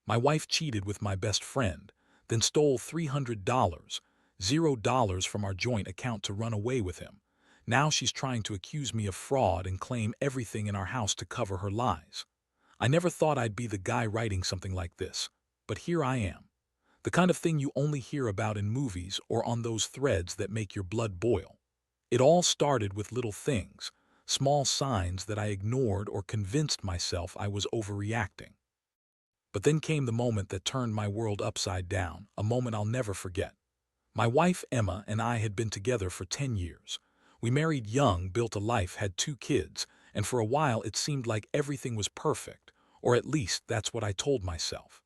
My wife cheated with my best friend, then stole $300, $0 from our joint account to run away with him. Now she's trying to accuse me of fraud and claim everything in our house to cover her lies. I never thought I'd be the guy writing something like this, but here I am. The kind of thing you only hear about in movies or on those threads that make your blood boil. It all started with little things, small signs that I ignored or convinced myself I was overreacting. But then came the moment that turned my world upside down, a moment I'll never forget. My wife Emma and I had been together for 10 years. We married young, built a life, had 2 kids, and for a while it seemed like everything was perfect, or at least that's what I told myself.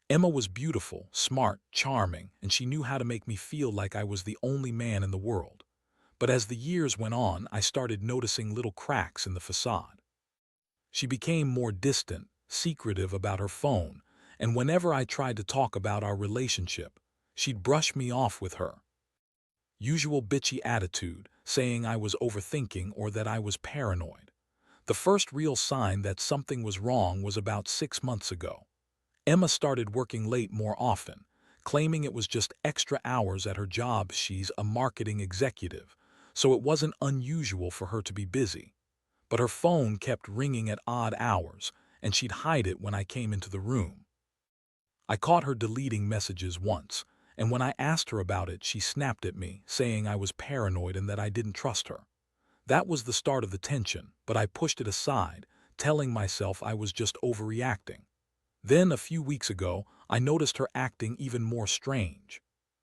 Emma was beautiful, smart, charming, and she knew how to make me feel like I was the only man in the world. But as the years went on, I started noticing little cracks in the facade. She became more distant, secretive about her phone, and whenever I tried to talk about our relationship, she'd brush me off with her usual bitchy attitude, saying I was overthinking or that I was paranoid. The first real sign that something was wrong was about 6 months ago. Emma started working late more often, claiming it was just extra hours at her job. She's a marketing executive, so it wasn't unusual for her to be busy. But her phone kept ringing at odd hours, and she'd hide it when I came into the room. I caught her deleting messages once, and when I asked her about it, she snapped at me, saying I was paranoid and that I didn't trust her. That was the start of the tension, but I pushed it aside, telling myself I was just overreacting. Then, a few weeks ago, I noticed her acting even more strange.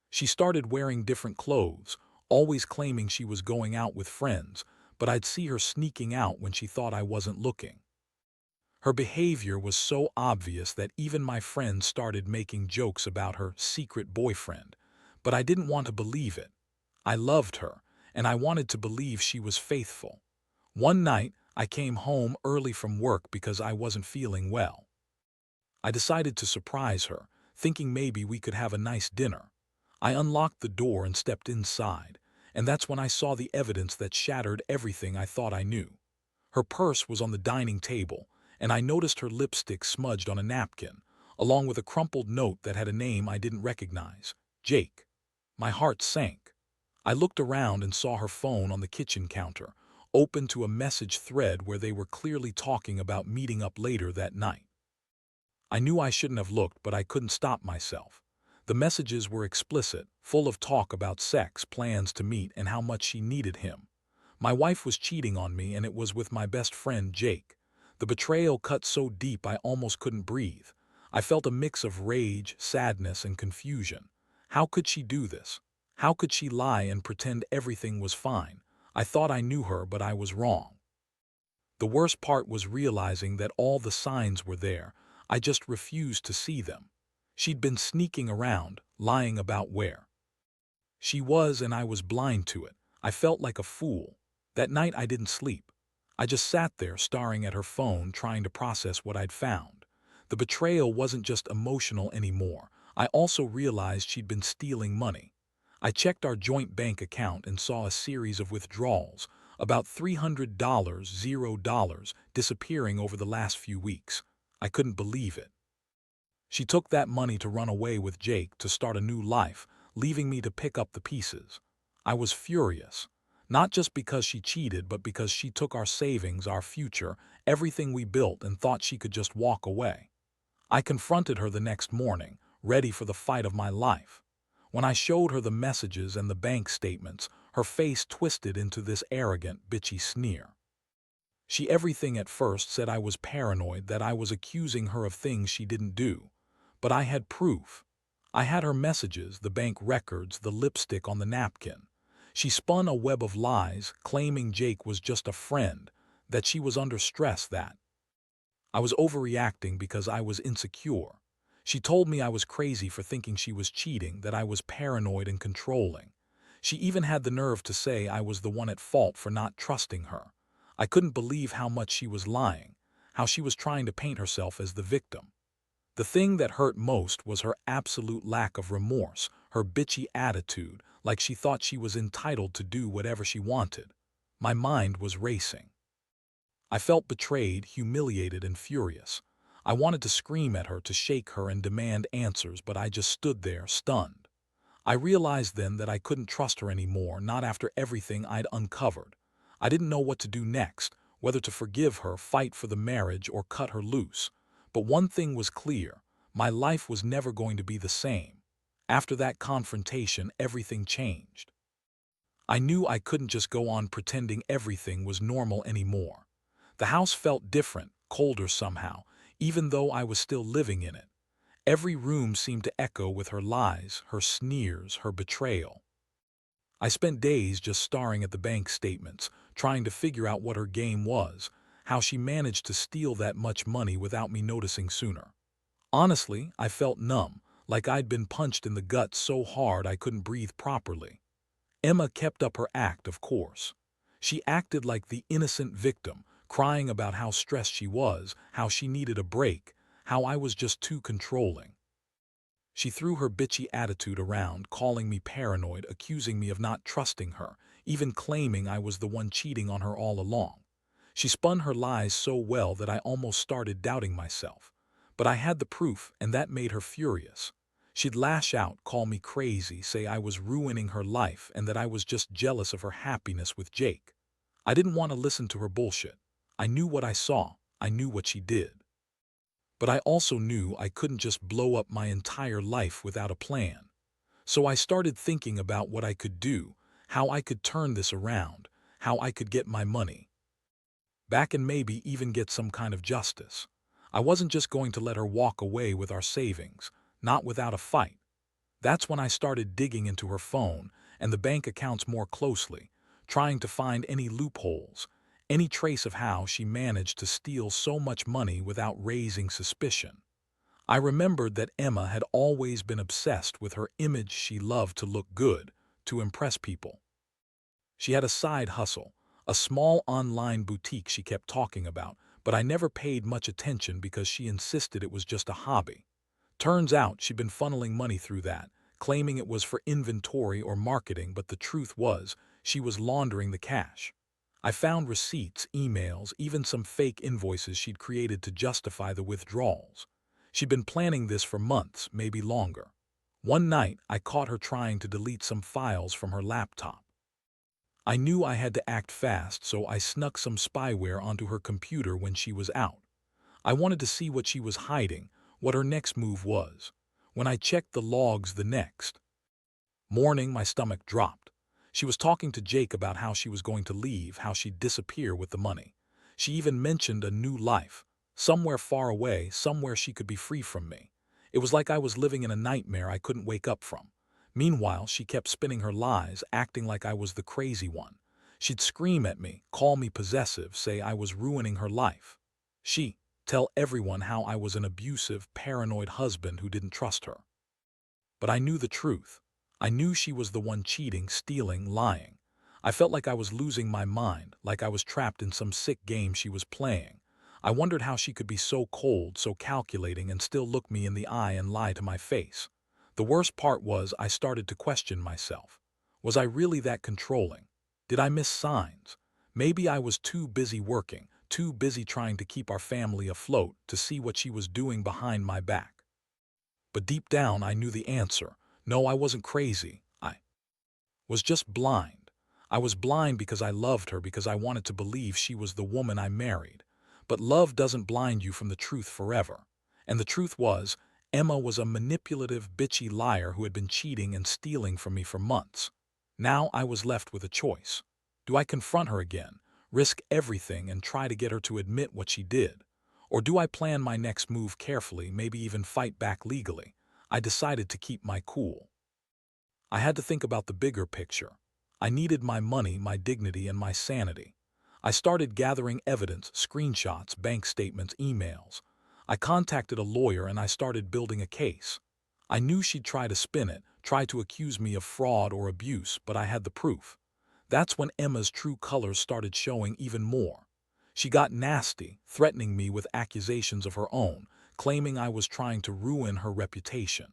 She started wearing different clothes, always claiming she was going out with friends, but I'd see her sneaking out when she thought I wasn't looking. Her behavior was so obvious that even my friends started making jokes about her secret boyfriend, but I didn't want to believe it. I loved her, and I wanted to believe she was faithful. One night, I came home early from work because I wasn't feeling well. I decided to surprise her, thinking maybe we could have a nice dinner. I unlocked the door and stepped inside, and that's when I saw the evidence that shattered everything I thought I knew. Her purse was on the dining table, and I noticed her lipstick smudged on a napkin, along with a crumpled note that had a name I didn't recognize, Jake. My heart sank. I looked around and saw her phone on the kitchen counter, open to a message thread where they were clearly talking about meeting up later that night. I knew I shouldn't have looked, but I couldn't stop myself. The messages were explicit, full of talk about sex, plans to meet, and how much she needed him. My wife was cheating on me, and it was with my best friend, Jake. The betrayal cut so deep I almost couldn't breathe. I felt a mix of rage, sadness, and confusion. How could she do this? How could she lie and pretend everything was fine? I thought I knew her, but I was wrong. The worst part was realizing that all the signs were there. I just refused to see them. She'd been sneaking around, lying about where she was, and I was blind to it. I felt like a fool. That night I didn't sleep. I just sat there staring at her phone, trying to process what I'd found. The betrayal wasn't just emotional anymore. I also realized she'd been stealing money. I checked our joint bank account and saw a series of withdrawals, about $300, $0, disappearing over the last few weeks. I couldn't believe it. She took that money to run away with Jake to start a new life, leaving me to pick up the pieces. I was furious. Not just because she cheated, but because she took our savings, our future, everything we built, and thought she could just walk away. I confronted her the next morning, ready for the fight of my life. When I showed her the messages and the bank statements, her face twisted into this arrogant, bitchy sneer. She everything at first said I was paranoid, that I was accusing her of things she didn't do. But I had proof. I had her messages, the bank records, the lipstick on the napkin. She spun a web of lies, claiming Jake was just a friend, that she was under stress, that I was overreacting because I was insecure. She told me I was crazy for thinking she was cheating, that I was paranoid and controlling. She even had the nerve to say I was the one at fault for not trusting her. I couldn't believe how much she was lying, how she was trying to paint herself as the victim. The thing that hurt most was her absolute lack of remorse, her bitchy attitude, like she thought she was entitled to do whatever she wanted. My mind was racing. I felt betrayed, humiliated, and furious. I wanted to scream at her, to shake her and demand answers, but I just stood there, stunned. I realized then that I couldn't trust her anymore, not after everything I'd uncovered. I didn't know what to do next, whether to forgive her, fight for the marriage, or cut her loose. But one thing was clear: my life was never going to be the same. After that confrontation, everything changed. I knew I couldn't just go on pretending everything was normal anymore. The house felt different, colder somehow, even though I was still living in it. Every room seemed to echo with her lies, her sneers, her betrayal. I spent days just staring at the bank statements, trying to figure out what her game was, how she managed to steal that much money without me noticing sooner. Honestly, I felt numb, like I'd been punched in the gut so hard I couldn't breathe properly. Emma kept up her act, of course. She acted like the innocent victim, crying about how stressed she was, how she needed a break, how I was just too controlling. She threw her bitchy attitude around, calling me paranoid, accusing me of not trusting her, even claiming I was the one cheating on her all along. She spun her lies so well that I almost started doubting myself. But I had the proof, and that made her furious. She'd lash out, call me crazy, say I was ruining her life and that I was just jealous of her happiness with Jake. I didn't want to listen to her bullshit. I knew what I saw. I knew what she did. But I also knew I couldn't just blow up my entire life without a plan. So I started thinking about what I could do, how I could turn this around, how I could get my money back and maybe even get some kind of justice. I wasn't just going to let her walk away with our savings, not without a fight. That's when I started digging into her phone and the bank accounts more closely, trying to find any loopholes, any trace of how she managed to steal so much money without raising suspicion. I remembered that Emma had always been obsessed with her image. She loved to look good, to impress people. She had a side hustle, a small online boutique she kept talking about, but I never paid much attention because she insisted it was just a hobby. Turns out she'd been funneling money through that, claiming it was for inventory or marketing, but the truth was she was laundering the cash. I found receipts, emails, even some fake invoices she'd created to justify the withdrawals. She'd been planning this for months, maybe longer. One night, I caught her trying to delete some files from her laptop. I knew I had to act fast, so I snuck some spyware onto her computer when she was out. I wanted to see what she was hiding, what her next move was. When I checked the logs the next morning, my stomach dropped. She was talking to Jake about how she was going to leave, how she'd disappear with the money. She even mentioned a new life, somewhere far away, somewhere she could be free from me. It was like I was living in a nightmare I couldn't wake up from. Meanwhile, she kept spinning her lies, acting like I was the crazy one. She'd scream at me, call me possessive, say I was ruining her life. She tell everyone how I was an abusive, paranoid husband who didn't trust her. But I knew the truth. I knew she was the one cheating, stealing, lying. I felt like I was losing my mind, like I was trapped in some sick game she was playing. I wondered how she could be so cold, so calculating, and still look me in the eye and lie to my face. The worst part was I started to question myself. Was I really that controlling? Did I miss signs? Maybe I was too busy working, too busy trying to keep our family afloat to see what she was doing behind my back. But deep down, I knew the answer. No, I wasn't crazy. I was just blind. I was blind because I loved her, because I wanted to believe she was the woman I married. But love doesn't blind you from the truth forever. And the truth was, Emma was a manipulative, bitchy liar who had been cheating and stealing from me for months. Now I was left with a choice. Do I confront her again, risk everything, and try to get her to admit what she did? Or do I plan my next move carefully, maybe even fight back legally? I decided to keep my cool. I had to think about the bigger picture. I needed my money, my dignity, and my sanity. I started gathering evidence, screenshots, bank statements, emails. I contacted a lawyer and I started building a case. I knew she'd try to spin it, try to accuse me of fraud or abuse, but I had the proof. That's when Emma's true colors started showing even more. She got nasty, threatening me with accusations of her own, claiming I was trying to ruin her reputation.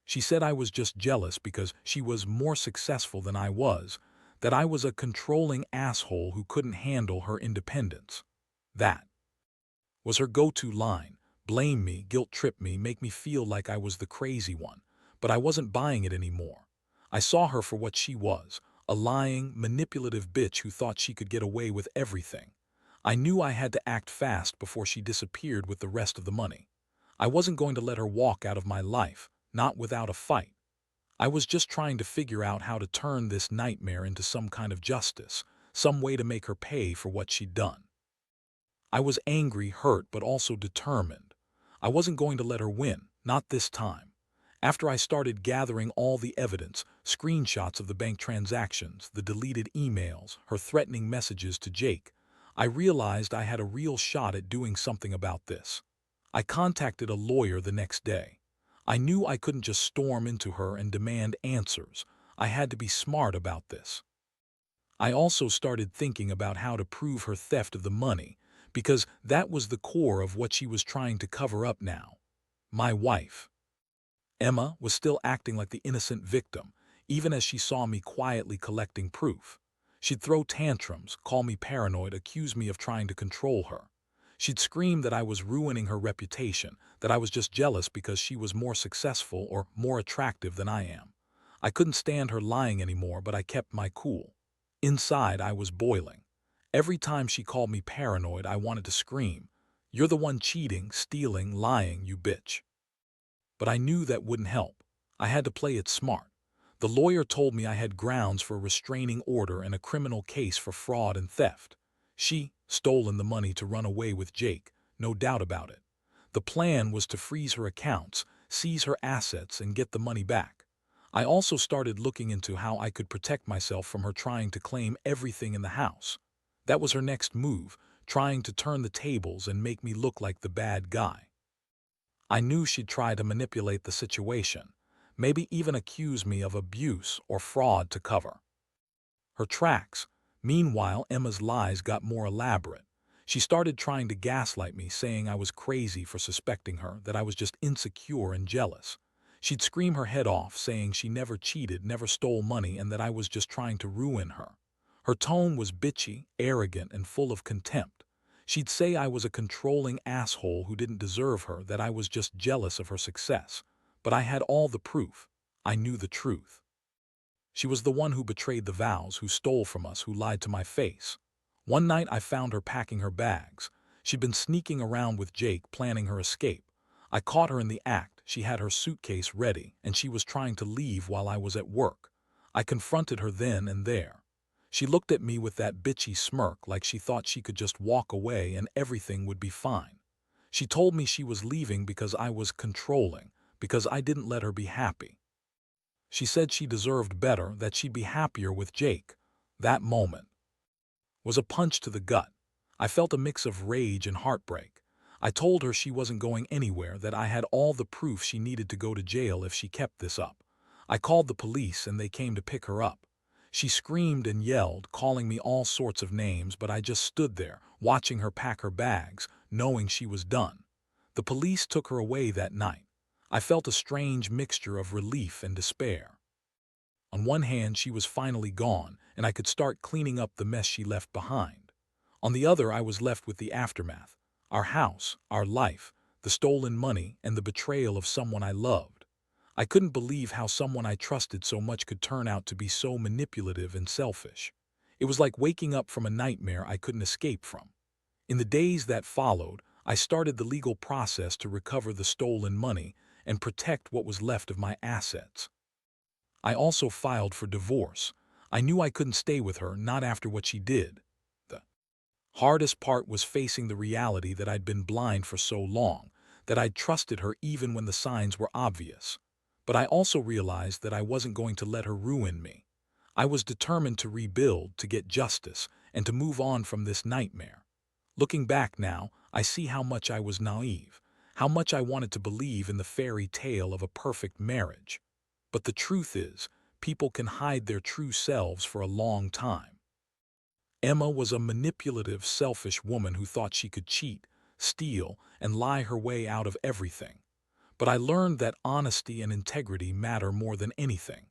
She said I was just jealous because she was more successful than I was, that I was a controlling asshole who couldn't handle her independence. That was her go-to line, blame me, guilt-trip me, make me feel like I was the crazy one. But I wasn't buying it anymore. I saw her for what she was, a lying, manipulative bitch who thought she could get away with everything. I knew I had to act fast before she disappeared with the rest of the money. I wasn't going to let her walk out of my life, not without a fight. I was just trying to figure out how to turn this nightmare into some kind of justice, some way to make her pay for what she'd done. I was angry, hurt, but also determined. I wasn't going to let her win, not this time. After I started gathering all the evidence, screenshots of the bank transactions, the deleted emails, her threatening messages to Jake, I realized I had a real shot at doing something about this. I contacted a lawyer the next day. I knew I couldn't just storm into her and demand answers. I had to be smart about this. I also started thinking about how to prove her theft of the money, because that was the core of what she was trying to cover up now. My wife. Emma was still acting like the innocent victim, even as she saw me quietly collecting proof. She'd throw tantrums, call me paranoid, accuse me of trying to control her. She'd scream that I was ruining her reputation, that I was just jealous because she was more successful or more attractive than I am. I couldn't stand her lying anymore, but I kept my cool. Inside, I was boiling. Every time she called me paranoid, I wanted to scream, "You're the one cheating, stealing, lying, you bitch." But I knew that wouldn't help. I had to play it smart. The lawyer told me I had grounds for a restraining order and a criminal case for fraud and theft. She stolen the money to run away with Jake, no doubt about it. The plan was to freeze her accounts, seize her assets, and get the money back. I also started looking into how I could protect myself from her trying to claim everything in the house. That was her next move, trying to turn the tables and make me look like the bad guy. I knew she'd try to manipulate the situation, maybe even accuse me of abuse or fraud to cover her tracks. Meanwhile, Emma's lies got more elaborate. She started trying to gaslight me, saying I was crazy for suspecting her, that I was just insecure and jealous. She'd scream her head off, saying she never cheated, never stole money, and that I was just trying to ruin her. Her tone was bitchy, arrogant, and full of contempt. She'd say I was a controlling asshole who didn't deserve her, that I was just jealous of her success. But I had all the proof. I knew the truth. She was the one who betrayed the vows, who stole from us, who lied to my face. One night I found her packing her bags. She'd been sneaking around with Jake, planning her escape. I caught her in the act. She had her suitcase ready, and she was trying to leave while I was at work. I confronted her then and there. She looked at me with that bitchy smirk, like she thought she could just walk away and everything would be fine. She told me she was leaving because I was controlling, because I didn't let her be happy. She said she deserved better, that she'd be happier with Jake. That moment was a punch to the gut. I felt a mix of rage and heartbreak. I told her she wasn't going anywhere, that I had all the proof she needed to go to jail if she kept this up. I called the police and they came to pick her up. She screamed and yelled, calling me all sorts of names, but I just stood there, watching her pack her bags, knowing she was done. The police took her away that night. I felt a strange mixture of relief and despair. On one hand, she was finally gone, and I could start cleaning up the mess she left behind. On the other, I was left with the aftermath. Our house, our life, the stolen money, and the betrayal of someone I loved. I couldn't believe how someone I trusted so much could turn out to be so manipulative and selfish. It was like waking up from a nightmare I couldn't escape from. In the days that followed, I started the legal process to recover the stolen money and protect what was left of my assets. I also filed for divorce. I knew I couldn't stay with her, not after what she did. The hardest part was facing the reality that I'd been blind for so long, that I'd trusted her even when the signs were obvious. But I also realized that I wasn't going to let her ruin me. I was determined to rebuild, to get justice, and to move on from this nightmare. Looking back now, I see how much I was naive, how much I wanted to believe in the fairy tale of a perfect marriage. But the truth is, people can hide their true selves for a long time. Emma was a manipulative, selfish woman who thought she could cheat, steal, and lie her way out of everything. But I learned that honesty and integrity matter more than anything.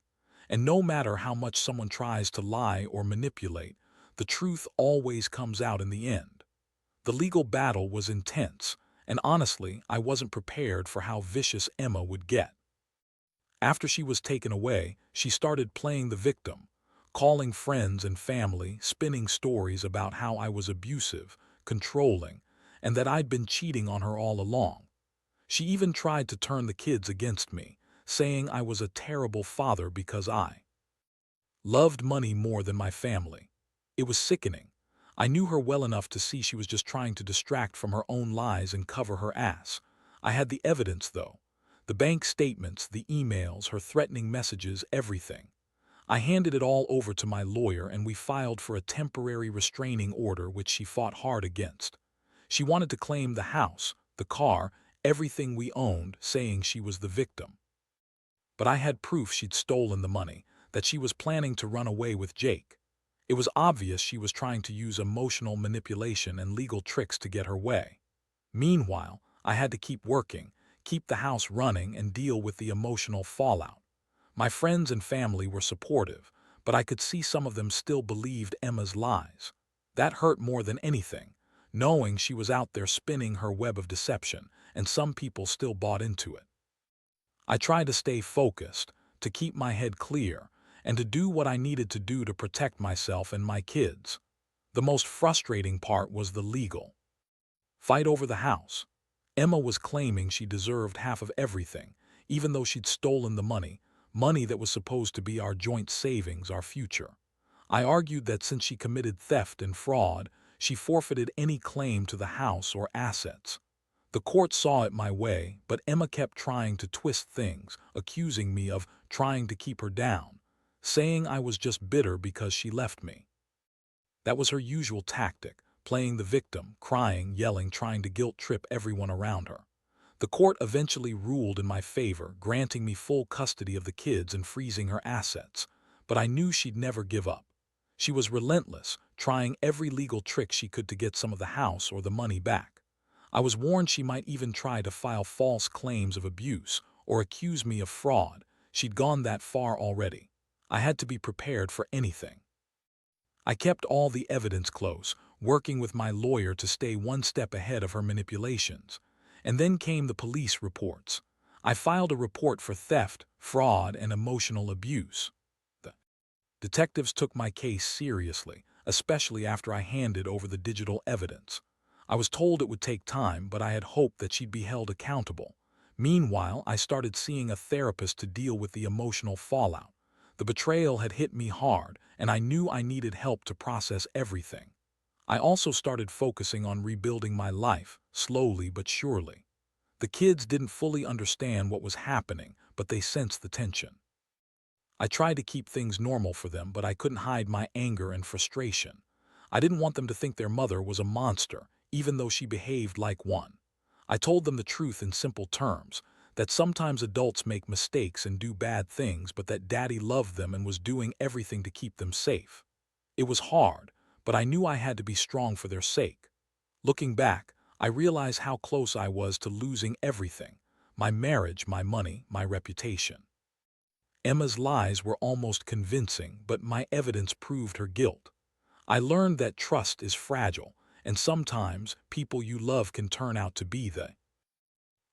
And no matter how much someone tries to lie or manipulate, the truth always comes out in the end. The legal battle was intense, and honestly, I wasn't prepared for how vicious Emma would get. After she was taken away, she started playing the victim, calling friends and family, spinning stories about how I was abusive, controlling, and that I'd been cheating on her all along. She even tried to turn the kids against me, saying I was a terrible father because I loved money more than my family. It was sickening. I knew her well enough to see she was just trying to distract from her own lies and cover her ass. I had the evidence, though. The bank statements, the emails, her threatening messages, everything. I handed it all over to my lawyer and we filed for a temporary restraining order which she fought hard against. She wanted to claim the house, the car, everything we owned, saying she was the victim. But I had proof she'd stolen the money, that she was planning to run away with Jake. It was obvious she was trying to use emotional manipulation and legal tricks to get her way. Meanwhile, I had to keep working, keep the house running, and deal with the emotional fallout. My friends and family were supportive, but I could see some of them still believed Emma's lies. That hurt more than anything, knowing she was out there spinning her web of deception, and some people still bought into it. I tried to stay focused, to keep my head clear, and to do what I needed to do to protect myself and my kids. The most frustrating part was the legal fight over the house. Emma was claiming she deserved half of everything, even though she'd stolen the money that was supposed to be our joint savings, our future. I argued that since she committed theft and fraud, she forfeited any claim to the house or assets. The court saw it my way, but Emma kept trying to twist things, accusing me of trying to keep her down, saying I was just bitter because she left me. That was her usual tactic, playing the victim, crying, yelling, trying to guilt-trip everyone around her. The court eventually ruled in my favor, granting me full custody of the kids and freezing her assets, but I knew she'd never give up. She was relentless, trying every legal trick she could to get some of the house or the money back. I was warned she might even try to file false claims of abuse or accuse me of fraud. She'd gone that far already. I had to be prepared for anything. I kept all the evidence close, working with my lawyer to stay one step ahead of her manipulations. And then came the police reports. I filed a report for theft, fraud, and emotional abuse. The detectives took my case seriously, especially after I handed over the digital evidence. I was told it would take time, but I had hoped that she'd be held accountable. Meanwhile, I started seeing a therapist to deal with the emotional fallout. The betrayal had hit me hard, and I knew I needed help to process everything. I also started focusing on rebuilding my life, slowly but surely. The kids didn't fully understand what was happening, but they sensed the tension. I tried to keep things normal for them, but I couldn't hide my anger and frustration. I didn't want them to think their mother was a monster, even though she behaved like one. I told them the truth in simple terms, that sometimes adults make mistakes and do bad things, but that Daddy loved them and was doing everything to keep them safe. It was hard, but I knew I had to be strong for their sake. Looking back, I realized how close I was to losing everything: my marriage, my money, my reputation. Emma's lies were almost convincing, but my evidence proved her guilt. I learned that trust is fragile, and sometimes people you love can turn out to be the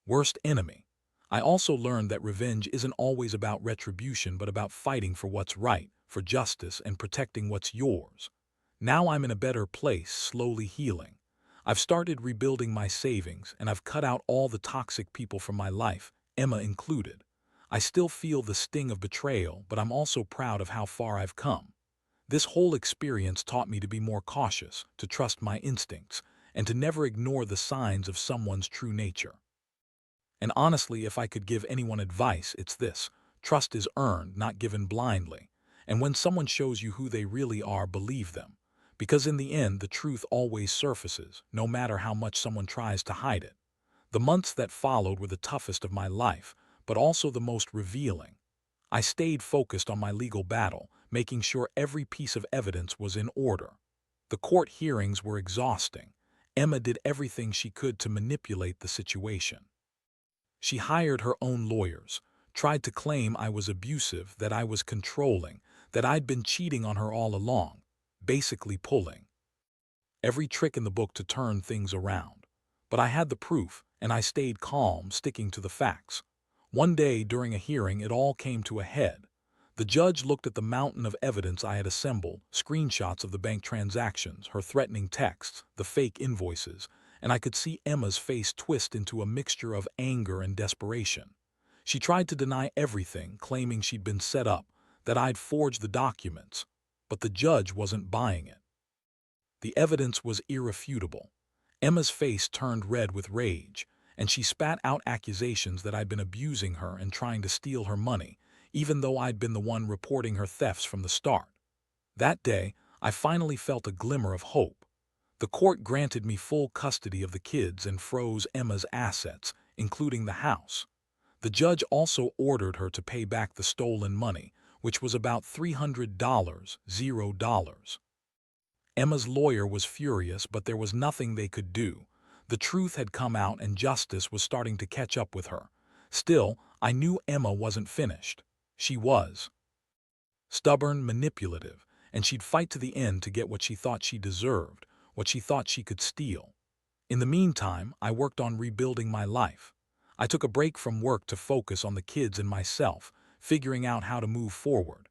worst enemy. I also learned that revenge isn't always about retribution, but about fighting for what's right, for justice, and protecting what's yours. Now I'm in a better place, slowly healing. I've started rebuilding my savings, and I've cut out all the toxic people from my life, Emma included. I still feel the sting of betrayal, but I'm also proud of how far I've come. This whole experience taught me to be more cautious, to trust my instincts, and to never ignore the signs of someone's true nature. And honestly, if I could give anyone advice, it's this: trust is earned, not given blindly. And when someone shows you who they really are, believe them. Because in the end, the truth always surfaces, no matter how much someone tries to hide it. The months that followed were the toughest of my life, but also the most revealing. I stayed focused on my legal battle, making sure every piece of evidence was in order. The court hearings were exhausting. Emma did everything she could to manipulate the situation. She hired her own lawyers, tried to claim I was abusive, that I was controlling, that I'd been cheating on her all along, basically pulling every trick in the book to turn things around. But I had the proof, and I stayed calm, sticking to the facts. One day during a hearing, it all came to a head. The judge looked at the mountain of evidence I had assembled, screenshots of the bank transactions, her threatening texts, the fake invoices, and I could see Emma's face twist into a mixture of anger and desperation. She tried to deny everything, claiming she'd been set up, that I'd forged the documents, but the judge wasn't buying it. The evidence was irrefutable. Emma's face turned red with rage, and she spat out accusations that I'd been abusing her and trying to steal her money, even though I'd been the one reporting her thefts from the start. That day, I finally felt a glimmer of hope. The court granted me full custody of the kids and froze Emma's assets, including the house. The judge also ordered her to pay back the stolen money, which was about $300, $0. Emma's lawyer was furious, but there was nothing they could do. The truth had come out and justice was starting to catch up with her. Still, I knew Emma wasn't finished. She was stubborn, manipulative, and she'd fight to the end to get what she thought she deserved, what she thought she could steal. In the meantime, I worked on rebuilding my life. I took a break from work to focus on the kids and myself, figuring out how to move forward.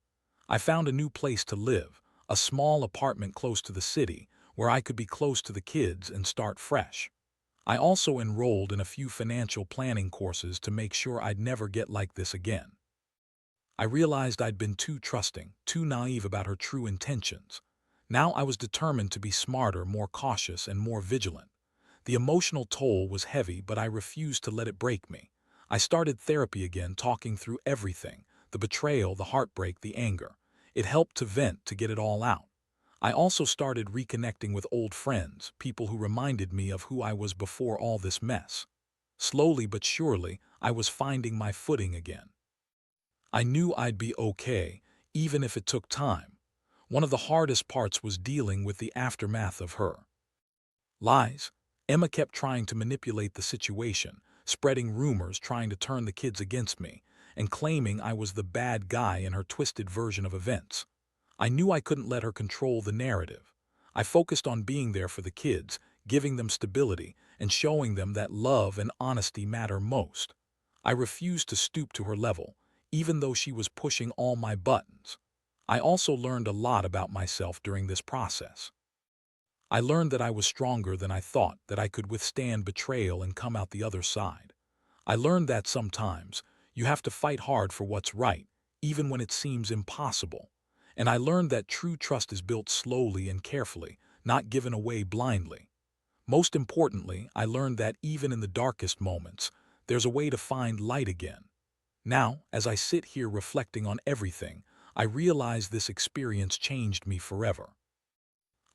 I found a new place to live, a small apartment close to the city, where I could be close to the kids and start fresh. I also enrolled in a few financial planning courses to make sure I'd never get like this again. I realized I'd been too trusting, too naive about her true intentions. Now I was determined to be smarter, more cautious, and more vigilant. The emotional toll was heavy, but I refused to let it break me. I started therapy again, talking through everything, the betrayal, the heartbreak, the anger. It helped to vent, to get it all out. I also started reconnecting with old friends, people who reminded me of who I was before all this mess. Slowly but surely, I was finding my footing again. I knew I'd be okay, even if it took time. One of the hardest parts was dealing with the aftermath of her lies. Emma kept trying to manipulate the situation, spreading rumors, trying to turn the kids against me, and claiming I was the bad guy in her twisted version of events. I knew I couldn't let her control the narrative. I focused on being there for the kids, giving them stability, and showing them that love and honesty matter most. I refused to stoop to her level, even though she was pushing all my buttons. I also learned a lot about myself during this process. I learned that I was stronger than I thought, that I could withstand betrayal and come out the other side. I learned that sometimes you have to fight hard for what's right, even when it seems impossible. And I learned that true trust is built slowly and carefully, not given away blindly. Most importantly, I learned that even in the darkest moments, there's a way to find light again. Now, as I sit here reflecting on everything, I realize this experience changed me forever.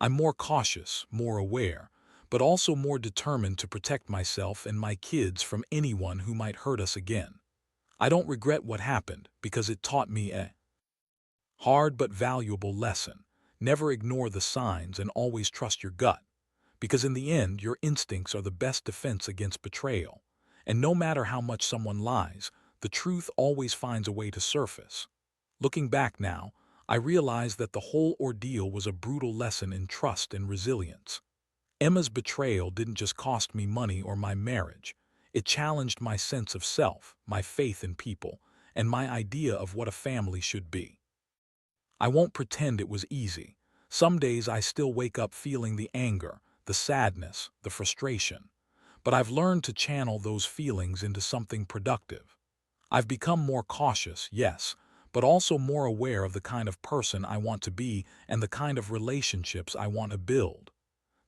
I'm more cautious, more aware, but also more determined to protect myself and my kids from anyone who might hurt us again. I don't regret what happened because it taught me a hard but valuable lesson. Never ignore the signs and always trust your gut, because in the end, your instincts are the best defense against betrayal. And no matter how much someone lies, the truth always finds a way to surface. Looking back now, I realize that the whole ordeal was a brutal lesson in trust and resilience. Emma's betrayal didn't just cost me money or my marriage. It challenged my sense of self, my faith in people, and my idea of what a family should be. I won't pretend it was easy. Some days I still wake up feeling the anger, the sadness, the frustration. But I've learned to channel those feelings into something productive. I've become more cautious, yes, but also more aware of the kind of person I want to be and the kind of relationships I want to build.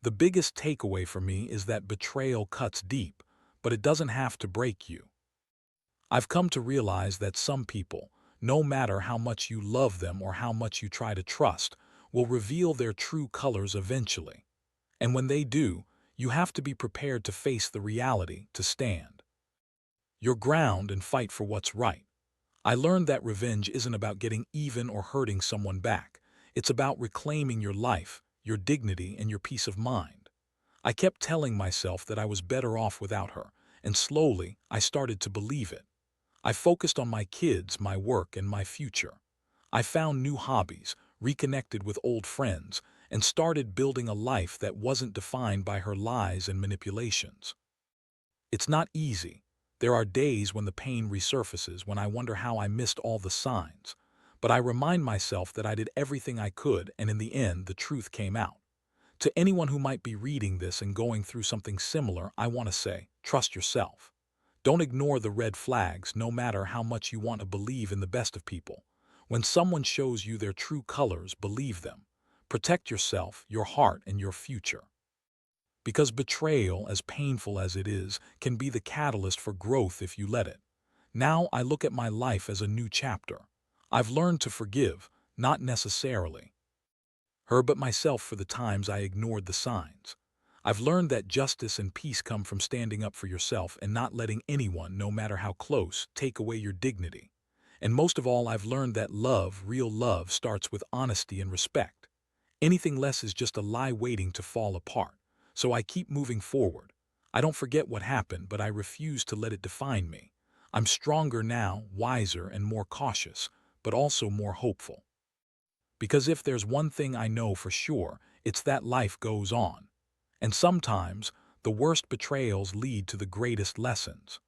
The biggest takeaway for me is that betrayal cuts deep, but it doesn't have to break you. I've come to realize that some people, no matter how much you love them or how much you try to trust, will reveal their true colors eventually. And when they do, you have to be prepared to face the reality, to stand your ground and fight for what's right. I learned that revenge isn't about getting even or hurting someone back. It's about reclaiming your life, your dignity, and your peace of mind. I kept telling myself that I was better off without her, and slowly I started to believe it. I focused on my kids, my work, and my future. I found new hobbies, reconnected with old friends, and started building a life that wasn't defined by her lies and manipulations. It's not easy. There are days when the pain resurfaces, when I wonder how I missed all the signs. But I remind myself that I did everything I could, and in the end, the truth came out. To anyone who might be reading this and going through something similar, I want to say, trust yourself. Don't ignore the red flags, no matter how much you want to believe in the best of people. When someone shows you their true colors, believe them. Protect yourself, your heart, and your future. Because betrayal, as painful as it is, can be the catalyst for growth if you let it. Now I look at my life as a new chapter. I've learned to forgive, not necessarily her but myself for the times I ignored the signs. I've learned that justice and peace come from standing up for yourself and not letting anyone, no matter how close, take away your dignity. And most of all, I've learned that love, real love, starts with honesty and respect. Anything less is just a lie waiting to fall apart. So I keep moving forward. I don't forget what happened, but I refuse to let it define me. I'm stronger now, wiser and more cautious, but also more hopeful. Because if there's one thing I know for sure, it's that life goes on. And sometimes, the worst betrayals lead to the greatest lessons.